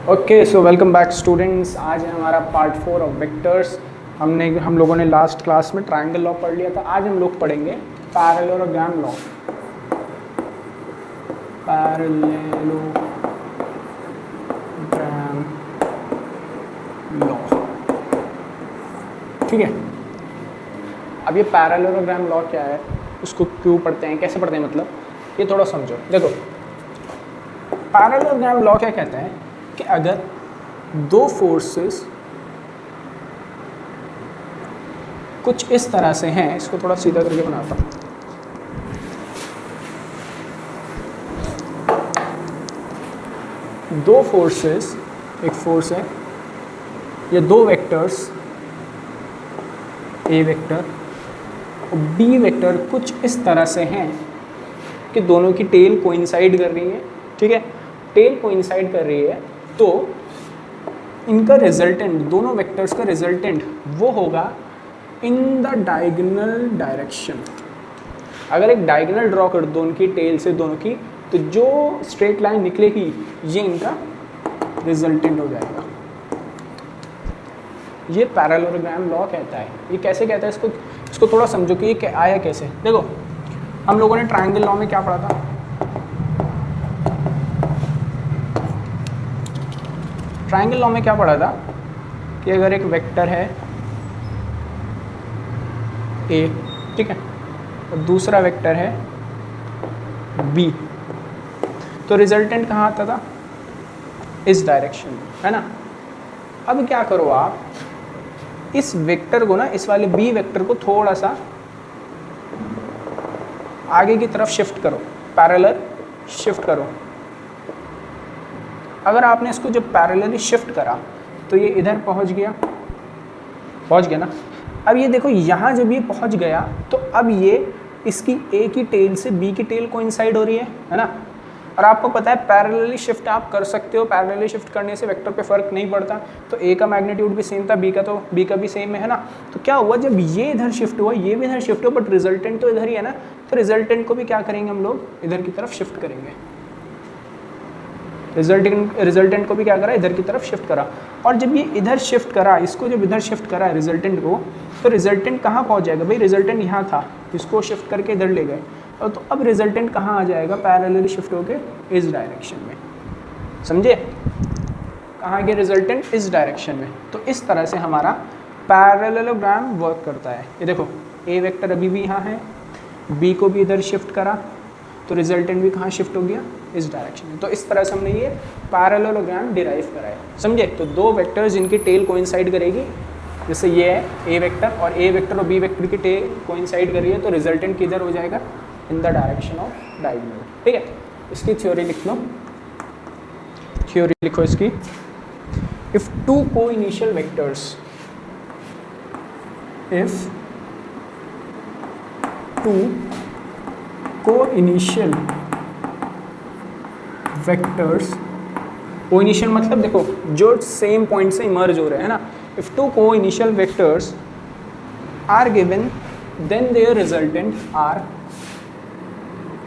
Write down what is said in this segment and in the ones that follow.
Okay, so welcome back students. आज है हमारा पार्ट 4 ऑफ वेक्टर्स। हम लोगों ने लास्ट क्लास में ट्रायंगल लॉ पढ़ लिया था। आज हम लोग पढ़ेंगे पैरेललोग्राम लॉ। पैरेललोग्राम लॉ, ठीक है। अब ये पैरेललोग्राम लॉ क्या है, उसको क्यों पढ़ते हैं, कैसे पढ़ते हैं, मतलब ये थोड़ा समझो। देखो, पैरेललोग्राम लॉ क्या कहता है कि अगर दो फोर्सेस कुछ इस तरह से हैं, इसको थोड़ा सीधा करके बनाता हूँ। दो फोर्सेस, एक फोर्स है, ये दो वेक्टर्स ए वेक्टर और बी वेक्टर कुछ इस तरह से हैं कि दोनों की टेल कोइंसाइड कर रही है, ठीक है। टेल कोइंसाइड कर रही है तो इनका रिजल्टेंट, दोनों वेक्टर्स का रिजल्टेंट वो होगा इन द डायगोनल डायरेक्शन। अगर एक डायगोनल ड्रॉ कर दो उनकी टेल से दोनों की, तो जो स्ट्रेट लाइन निकलेगी ये इनका रिजल्टेंट हो जाएगा। ये पैरेललोग्राम लॉ कहता है। ये कैसे कहता है, इसको थोड़ा समझो कि ये आया कैसे। देखो, हम लोगों ने ट्रायंगल लॉ में क्या पढ़ा था, ट्रायंगल लॉ में क्या पढ़ा था कि अगर एक वेक्टर है ए, ठीक है, और दूसरा वेक्टर है बी, तो रिजल्टेंट कहाँ आता था, इस डायरेक्शन में, है ना। अब क्या करो आप, इस वेक्टर को ना, इस वाले बी वेक्टर को थोड़ा सा आगे की तरफ शिफ्ट करो, पैरेलल शिफ्ट करो। अगर आपने इसको जब पैरेलली शिफ्ट करा तो ये इधर पहुंच गया ना। अब ये देखो, यहाँ जब ये पहुंच गया तो अब ये इसकी ए की टेल से बी की टेल कोइंसाइड हो रही है ना। और आपको पता है पैरेलली शिफ्ट आप कर सकते हो, पैरेलली शिफ्ट करने से वेक्टर पे फर्क नहीं पड़ता। तो ए का मैग्नीट्यूड भी सेम था, बी का भी सेम है ना। तो क्या हुआ, जब ये इधर शिफ्ट हुआ, ये भी इधर शिफ्ट हुआ, बट रिजल्टेंट तो इधर ही है ना। तो रिजल्टेंट को भी क्या करेंगे हम लोग, इधर की तरफ शिफ्ट करेंगे। रिजल्टेंट को भी क्या करा, इधर की तरफ शिफ्ट करा। और जब ये इधर शिफ्ट करा, इसको जब इधर शिफ्ट करा रिजल्टेंट को, तो रिजल्टेंट कहाँ पहुँच जाएगा भाई, रिजल्टेंट यहाँ था, इसको शिफ्ट करके इधर ले गए, और तो अब रिजल्टेंट कहाँ आ जाएगा, पैरेलली शिफ्ट होके इस डायरेक्शन में। समझे, कहाँ के रिजल्टेंट इस डायरेक्शन में। तो इस तरह से हमारा पैरेललोग्राम वर्क करता है। ये देखो, ए वेक्टर अभी भी यहाँ है, बी को भी इधर शिफ्ट करा तो रिजल्टेंट भी कहाँ शिफ्ट हो गया, इस डायरेक्शन में। तो इस तरह से हमने ये पैरेललोग्राम डिराइव करा है, समझे। तो दो वेक्टर्स जिनकी टेल कोइंसाइड करेगी, जैसे ये है ए वेक्टर और ए वेक्टर और बी वेक्टर की टेल कोइंसाइड कर रही है, तो रिजल्टेंट किधर हो जाएगा, in the direction of diagonal, ठीक है। इसकी थ्योरी लिख लो, थ्योरी लिखो इसकी। If two co-initial vectors, if two co-initial vectors, co-initial मतलब देखो जो सेम पॉइंट से इमर्ज हो रहे हैं ना। If two co-initial vectors are given, then their resultant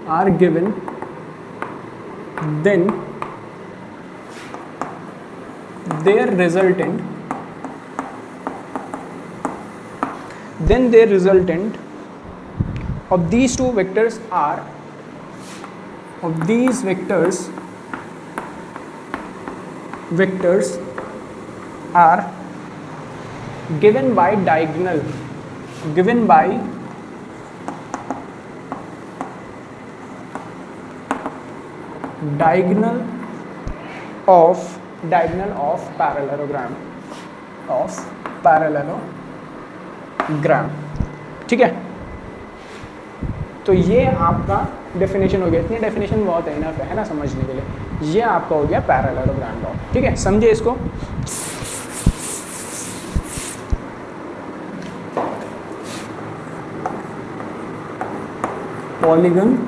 are given, then their resultant of these two vectors are, of these vectors are given by diagonal of parallelogram, ठीक है। तो ये आपका डेफिनेशन हो गया। इतनी डेफिनेशन बहुत है इनफ है ना समझने के लिए। ये आपका हो गया पैरेललोग्राम लॉ, ठीक है। समझे इसको। पॉलीगन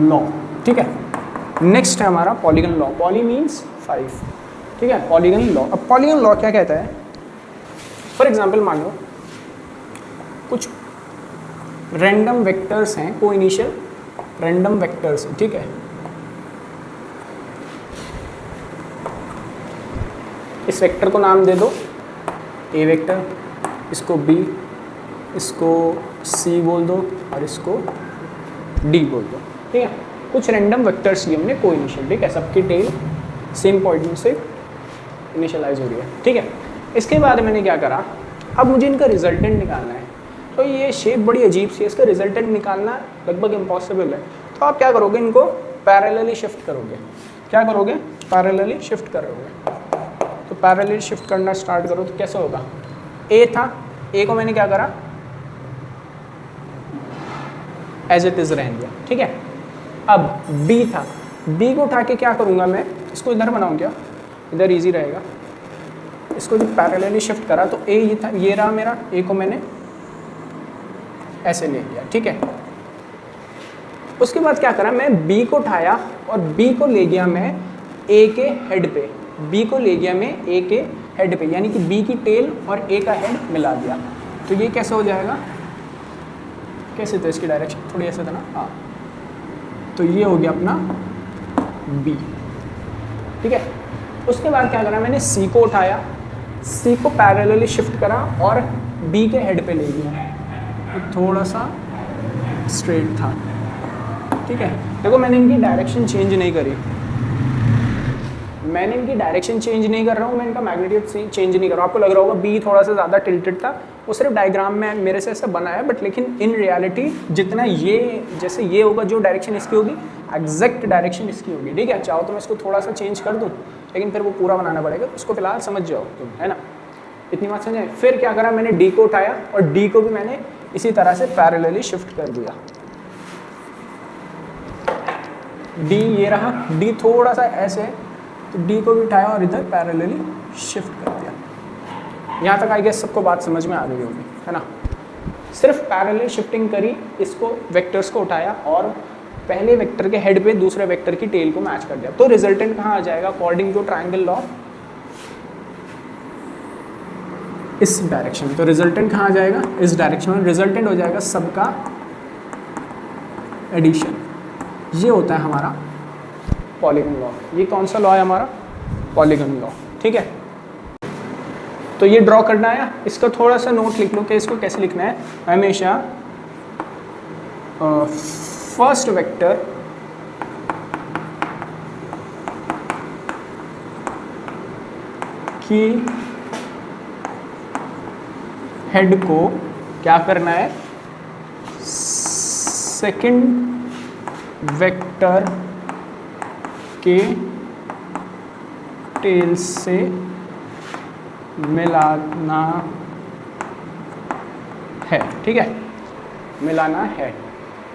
लॉ, ठीक है। नेक्स्ट है हमारा पॉलीगन लॉ। पॉली मीन्स 5, ठीक है। पॉलीगन लॉ, अब पॉलीगन लॉ क्या कहता है, फॉर एग्जांपल मान लो कुछ रैंडम वेक्टर्स हैं, कोइनिशियल रैंडम वेक्टर्स, ठीक है। इस वेक्टर को नाम दे दो ए वेक्टर, इसको बी, इसको सी बोल दो और इसको डी बोल दो, ठीक है। कुछ रैंडम वेक्टर्स लिए हमने को इनिशियल, ठीक है, सबकी टेल सेम पॉइंट से इनिशियलाइज हो रही है, ठीक है। इसके बाद मैंने क्या करा, अब मुझे इनका रिजल्टेंट निकालना है। तो ये शेप बड़ी अजीब सी है, इसका रिजल्टेंट निकालना लगभग इम्पॉसिबल है। तो आप क्या करोगे, इनको पैरेलली शिफ्ट करोगे। क्या करोगे, पैरेलली शिफ्ट करोगे। तो पैरेलली शिफ्ट करना स्टार्ट करो तो कैसे होगा, ए था, ए को मैंने क्या करा, एज इट इज़ रहने दिया, ठीक है। अब बी था, बी को उठा के क्या करूँगा मैं, इसको इधर बनाऊँ क्या, इधर इजी रहेगा। इसको जब पैरेलली शिफ्ट करा तो ए ये था, ये रहा मेरा, ए को मैंने ऐसे ले लिया, ठीक है। उसके बाद क्या करा, मैं बी को उठाया और बी को ले गया मैं ए के हेड पे, बी को ले गया मैं ए के हेड पे, यानी कि बी की टेल और ए का हेड मिला दिया। तो ये कैसे हो जाएगा, कैसे था इसकी डायरेक्शन, थोड़ी ऐसे था ना, हाँ। तो ये हो गया अपना बी, ठीक है। उसके बाद क्या करा, मैंने सी को उठाया, सी को पैरेलली शिफ्ट करा और बी के हेड पे ले गया, तो थोड़ा सा स्ट्रेट था, ठीक है। देखो मैंने इनकी डायरेक्शन चेंज नहीं करी, मैंने इनकी डायरेक्शन चेंज नहीं कर रहा हूँ, मैं इनका मैग्नीट्यूड चेंज नहीं कर रहा हूँ। आपको लग रहा होगा बी थोड़ा सा ज़्यादा टिल्टेड था, वो सिर्फ डायग्राम में मेरे से ऐसा बना है, बट लेकिन इन रियलिटी जितना ये जैसे ये होगा, जो डायरेक्शन इसकी होगी एग्जैक्ट डायरेक्शन इसकी होगी, ठीक है। चाहो तो मैं इसको थोड़ा सा चेंज कर दूँ, लेकिन फिर वो पूरा बनाना पड़ेगा, उसको फिलहाल समझ जाओ तुम, है ना, इतनी बात समझे। फिर क्या करा, मैंने डी को उठाया और डी को भी मैंने इसी तरह से पैरेलली शिफ्ट कर दिया। डी ये रहा, डी थोड़ा सा ऐसे, तो डी को भी उठाया और इधर पैरेलली शिफ्ट कर दिया। यहाँ तक आई गेस सबको बात समझ में आ गई होगी, है ना। सिर्फ पैरेलल शिफ्टिंग करी, इसको वेक्टर्स को उठाया और पहले वेक्टर के हेड पे दूसरे वेक्टर की टेल को मैच कर दिया। तो रिजल्टेंट कहाँ आ जाएगा, अकॉर्डिंग टू ट्रायंगल लॉ, इस डायरेक्शन। तो रिजल्टेंट कहाँ आ जाएगा, इस डायरेक्शन में। रिजल्टेंट हो जाएगा सबका एडिशन। ये होता है हमारा पॉलीगन लॉ। ये कौन सा लॉ है हमारा, पॉलीगन लॉ, ठीक है। तो ये ड्रॉ करना है, इसका थोड़ा सा नोट लिख लो कि इसको कैसे लिखना है। हमेशा फर्स्ट वेक्टर की हेड को क्या करना है, सेकंड वेक्टर के टेल से मिलाना है, ठीक है, मिलाना है।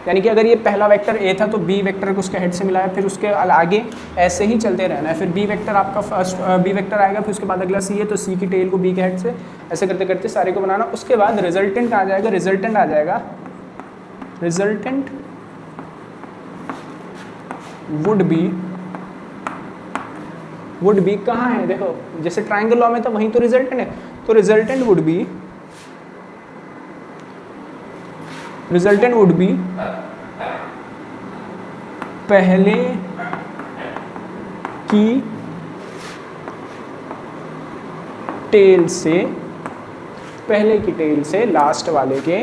यानी कि अगर ये पहला वेक्टर ए था तो बी वेक्टर को उसके हेड से मिलाया, फिर उसके आगे ऐसे ही चलते रहना है। फिर बी वेक्टर आपका फर्स्ट बी वेक्टर आएगा, फिर उसके बाद अगला सी है तो सी की टेल को बी के हेड से, ऐसे करते करते सारे को बनाना। उसके बाद रिजल्टेंट आ जाएगा, रिजल्टेंट आ जाएगा, रिजल्टेंट वुड बी कहाँ है, देखो जैसे ट्रायंगल लॉ में था वहीं तो रिजल्टेंट है। तो रिजल्टेंट वुड बी पहले की टेल से लास्ट वाले के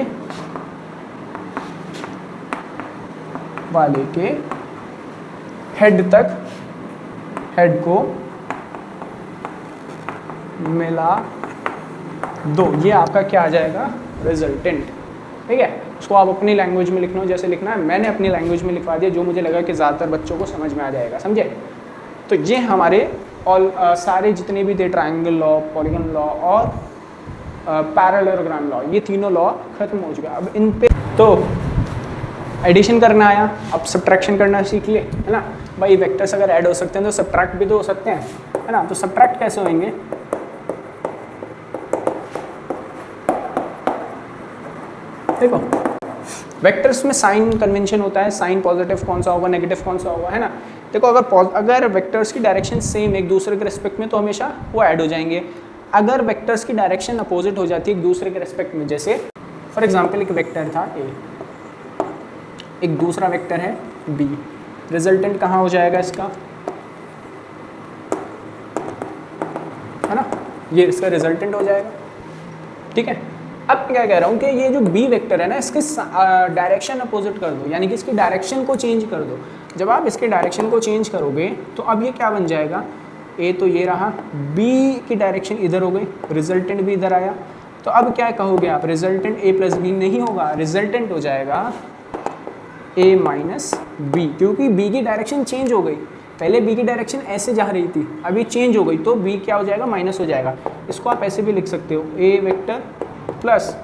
हेड तक, हेड को मिला दो। ये आपका क्या आ जाएगा, रिजल्टेंट, ठीक है। उसको आप अपनी लैंग्वेज में लिखना हो जैसे लिखना है, मैंने अपनी लैंग्वेज में लिखवा दिया, जो मुझे लगा कि ज़्यादातर बच्चों को समझ में आ जाएगा, समझे। तो ये हमारे सारे जितने भी थे ट्रायंगल लॉ, पॉलीगन लॉ और पैरेललोग्राम लॉ, ये तीनों लॉ खत्म हो चुके हैं। अब इन पे तो एडिशन करना आया, अब सब्ट्रैक्शन करना सीख लिए, है ना। भाई वेक्टर्स अगर ऐड हो सकते हैं तो सब्ट्रैक्ट भी तो हो सकते हैं, है ना। तो सब्ट्रैक्ट कैसे होंगे, देखो वेक्टर्स में साइन कन्वेंशन होता है, साइन पॉजिटिव कौन सा होगा, नेगेटिव कौन सा होगा, है ना। देखो अगर वेक्टर्स की डायरेक्शन सेम एक दूसरे के रिस्पेक्ट में तो हमेशा वो ऐड हो जाएंगे। अगर वेक्टर्स की डायरेक्शन अपोजिट हो जाती है एक दूसरे के रिस्पेक्ट में, जैसे फॉर एग्जांपल एक वेक्टर था ए, एक दूसरा वेक्टर है बी, रिजल्टेंट कहाँ हो जाएगा इसका, है ना, ये इसका रिजल्टेंट हो जाएगा। ठीक है, अब क्या कह रहा हूँ कि ये जो बी वेक्टर है ना, इसके डायरेक्शन अपोजिट कर दो, यानी कि इसकी डायरेक्शन को चेंज कर दो। जब आप इसके डायरेक्शन को चेंज करोगे तो अब ये क्या बन जाएगा, ए तो ये रहा, बी की डायरेक्शन इधर हो गई, रिजल्टेंट भी इधर आया। तो अब क्या कहोगे आप, रिजल्टेंट ए प्लस बी नहीं होगा, रिजल्टेंट हो जाएगा ए माइनस बी, क्योंकि बी की डायरेक्शन चेंज हो गई। पहले बी की डायरेक्शन ऐसे जा रही थी, अभी चेंज हो गई, तो बी क्या हो जाएगा, माइनस हो जाएगा। इसको आप ऐसे भी लिख सकते हो, ए वेक्टर प्लस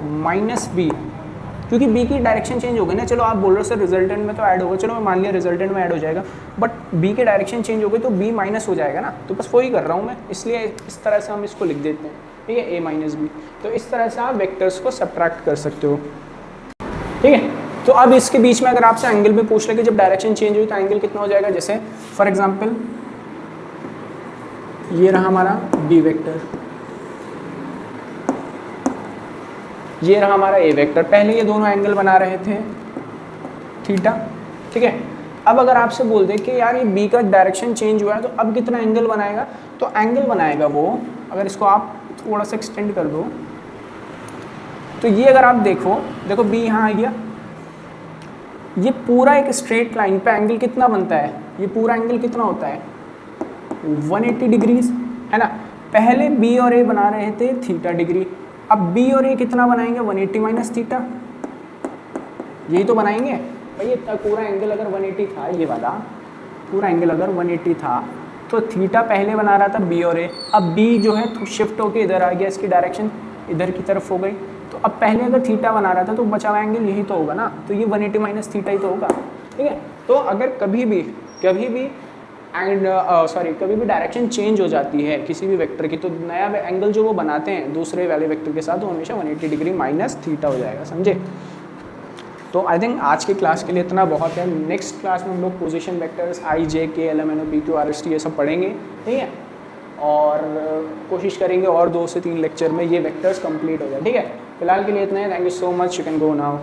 माइनस बी, क्योंकि बी की डायरेक्शन चेंज हो गई ना। चलो आप बोल रहे हो सर रिजल्टेंट में तो ऐड होगा, चलो मैं मान लिया रिजल्टेंट में ऐड हो जाएगा, बट बी की डायरेक्शन चेंज हो गई तो बी माइनस हो जाएगा ना, तो बस वही कर रहा हूँ मैं, इसलिए इस तरह से हम इसको लिख देते हैं। ठीक है, ए माइनस बी। तो इस तरह से आप वेक्टर्स को सब्ट्रैक्ट कर सकते हो। ठीक है, तो अब इसके बीच में अगर आपसे एंगल भी पूछ ले कि जब डायरेक्शन चेंज हुई तो एंगल कितना हो जाएगा, जैसे फॉर एग्जांपल ये रहा हमारा बी वेक्टर, ये रहा हमारा ए वेक्टर, पहले ये दोनों एंगल बना रहे थे थीटा। ठीक है, अब अगर आपसे बोल दे कि यार ये बी का डायरेक्शन चेंज हुआ है तो अब कितना एंगल बनाएगा, तो एंगल बनाएगा वो, अगर इसको आप थोड़ा सा एक्सटेंड कर दो तो ये अगर आप देखो बी यहाँ आ गया, ये पूरा एक स्ट्रेट लाइन पे एंगल कितना बनता है, ये पूरा एंगल कितना होता है 180 डिग्रीज, है ना। पहले बी और ए बना रहे थे थीटा डिग्री, अब बी और ए कितना बनाएंगे 180 माइनस थीटा, यही तो बनाएंगे भाई। ये पूरा एंगल अगर 180 था, ये वाला पूरा एंगल अगर 180 था तो थीटा पहले बना रहा था बी और ए, अब बी जो है शिफ्ट होके इधर आ गया, इसकी डायरेक्शन इधर की तरफ हो गई, तो अब पहले अगर थीटा बना रहा था तो बचा हुआ एंगल यही तो होगा ना, तो ये 180 माइनस थीटा ही तो होगा। ठीक है, तो अगर कभी भी कभी भी डायरेक्शन चेंज हो जाती है किसी भी वेक्टर की, तो नया एंगल जो वो बनाते हैं दूसरे वाले वेक्टर के साथ, वो हमेशा 180 डिग्री माइनस थीटा हो जाएगा, समझे। तो आई थिंक आज की क्लास के लिए इतना बहुत है। नेक्स्ट क्लास में हम लोग position vectors I J K L M N O P Q R S T ये सब पढ़ेंगे। ठीक है, और कोशिश करेंगे और 2 से 3 लेक्चर में ये वेक्टर्स कंप्लीट हो जाए। ठीक है, फिलहाल के लिए इतना है। Thank you so much, you can go now.